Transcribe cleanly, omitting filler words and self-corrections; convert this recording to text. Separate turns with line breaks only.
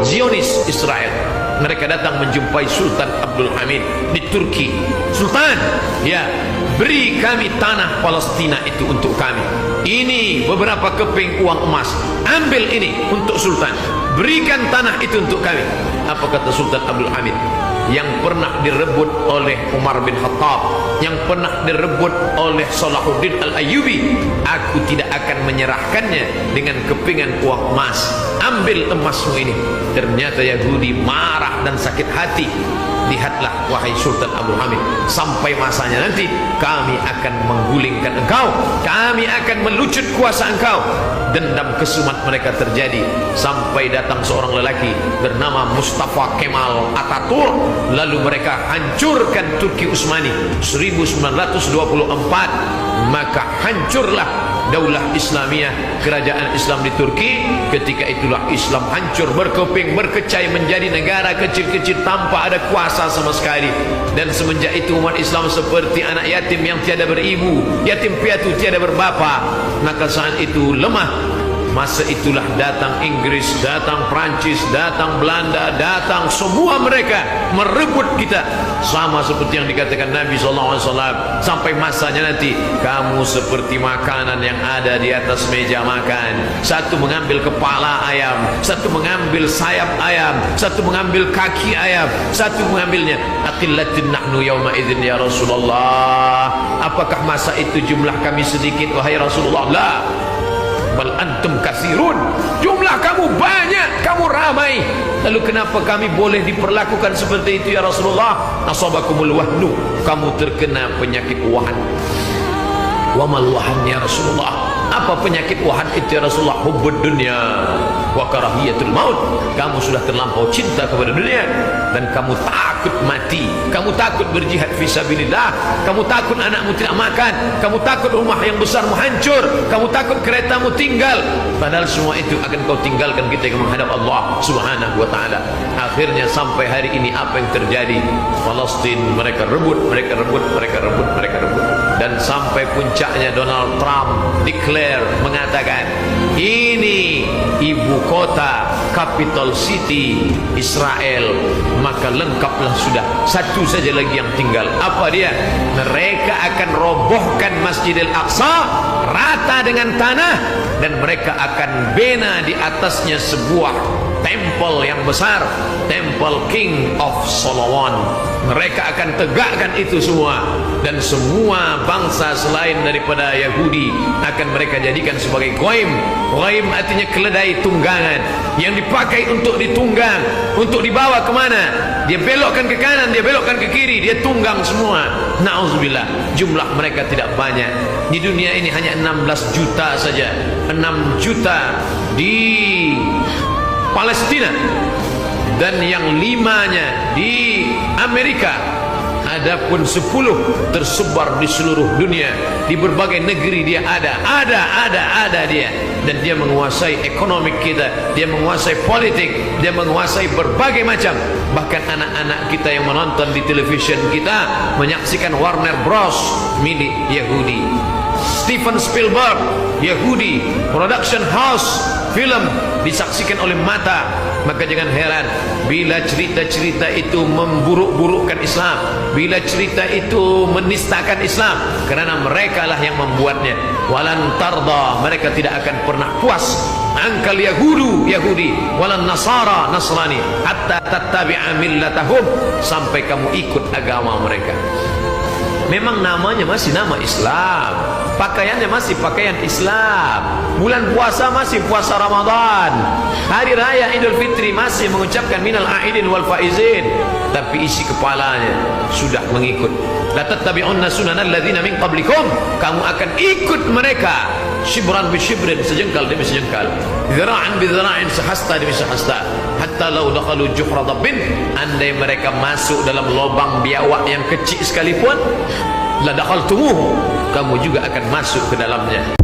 Zionis Israel. Mereka datang menjumpai Sultan Abdul Hamid di Turki. Sultan, ya, beri kami tanah Palestina itu untuk kami. Ini beberapa keping uang emas. Ambil ini untuk Sultan. Berikan tanah itu untuk kami. Apa kata Sultan Abdul Hamid? Yang pernah direbut oleh Umar bin Khattab, yang pernah direbut oleh Salahuddin Al-Ayyubi, aku tidak akan menyerahkannya dengan kepingan uang emas. Ambil emasmu ini. Ternyata Yahudi marah dan sakit hati. Lihatlah wahai Sultan Abdul Hamid, sampai masanya nanti kami akan menggulingkan engkau, kami akan melucut kuasa engkau. Dendam kesumat mereka terjadi sampai datang seorang lelaki bernama Mustafa Kemal Ataturk. Lalu mereka hancurkan Turki Utsmani 1924. Maka hancurlah Daulah Islamiyah, kerajaan Islam di Turki. Ketika itulah Islam hancur berkeping berkecai menjadi negara kecil-kecil tanpa ada kuasa sama sekali. Dan semenjak itu umat Islam seperti anak yatim yang tiada beribu, yatim piatu tiada berbapa. Maka saat itu lemah. Masa itulah datang Inggris, datang Prancis, datang Belanda, datang semua mereka merebut kita. Sama seperti yang dikatakan Nabi SAW, sampai masanya nanti kamu seperti makanan yang ada di atas meja makan. Satu mengambil kepala ayam, satu mengambil sayap ayam, satu mengambil kaki ayam, satu mengambilnya. Aqillatin nahnu yawma idzin ya Rasulullah. Apakah masa itu jumlah kami sedikit wahai Rasulullah? La, bal antum katsirun. Jumlah kamu banyak, kamu ramai. Lalu kenapa kami boleh diperlakukan seperti itu ya Rasulullah? Asabakumul wahnu, kamu terkena penyakit wahan. Wa mal wahan ya Rasulullah? Apa penyakit wahan itu ya Rasulullah? Hubbud dunya wa karahiyatul maut. Kamu sudah terlampau cinta kepada dunia dan kamu takut mati, kamu takut berjihad fisabilillah, kamu takut anakmu tidak makan, kamu takut rumah yang besarmu hancur, kamu takut keretamu tinggal. Padahal semua itu akan kau tinggalkan ketika menghadap Allah Subhanahu wa taala. Akhirnya sampai hari ini apa yang terjadi? Palestin mereka rebut, mereka rebut, mereka rebut, mereka rebut. Dan sampai puncaknya Donald Trump declare, mengatakan ini ibu kota, capital city Israel. Maka lengkaplah sudah, satu saja lagi yang tinggal. Apa dia? Mereka akan robohkan Masjidil Aqsa rata dengan tanah, dan mereka akan bina di atasnya sebuah temple yang besar, temple King of Solomon. Mereka akan tegakkan itu semua, dan semua bangsa selain daripada Yahudi akan mereka jadikan sebagai goim. Goim artinya keledai tunggangan yang dipakai untuk ditunggang, untuk dibawa kemana? Dia belokkan ke kanan, dia belokkan ke kiri, dia tunggang semua. Na'udzubillah, jumlah mereka tidak banyak. Di dunia ini hanya 16 juta saja. 6 juta di Palestina, dan yang 5-nya di Amerika. Adapun 10 tersebar di seluruh dunia, di berbagai negeri dia ada dia. Dan dia menguasai ekonomi kita, dia menguasai politik, dia menguasai berbagai macam. Bahkan anak-anak kita yang menonton di televisyen kita menyaksikan Warner Bros milik Yahudi, Steven Spielberg Yahudi, production house film disaksikan oleh mata. Maka jangan heran bila cerita-cerita itu memburuk-burukkan Islam, bila cerita itu menistakan Islam, karena mereka lah yang membuatnya. Walan tarda, mereka tidak akan pernah puas. Angkal Yahudu Yahudi, walan Nasara Nasrani, hatta tattabi'a millatahum, sampai kamu ikut agama mereka. Memang namanya masih nama Islam, pakaiannya masih pakaian Islam, bulan puasa masih puasa Ramadan, hari raya Idul Fitri masih mengucapkan minal aidin wal faizin, tapi isi kepalanya sudah mengikut. La tattabi'unna sunanal ladzina min qablikum, kamu akan ikut mereka shibran bi shibrin, sejengkal demi sejengkal, dzira'an bi dzira'in, sehasta demi sehasta, hatta law dakhalu juhra dabbin, andai mereka masuk dalam lubang biawak yang kecil sekalipun, la dakhaltumuhu, kamu juga akan masuk ke dalamnya.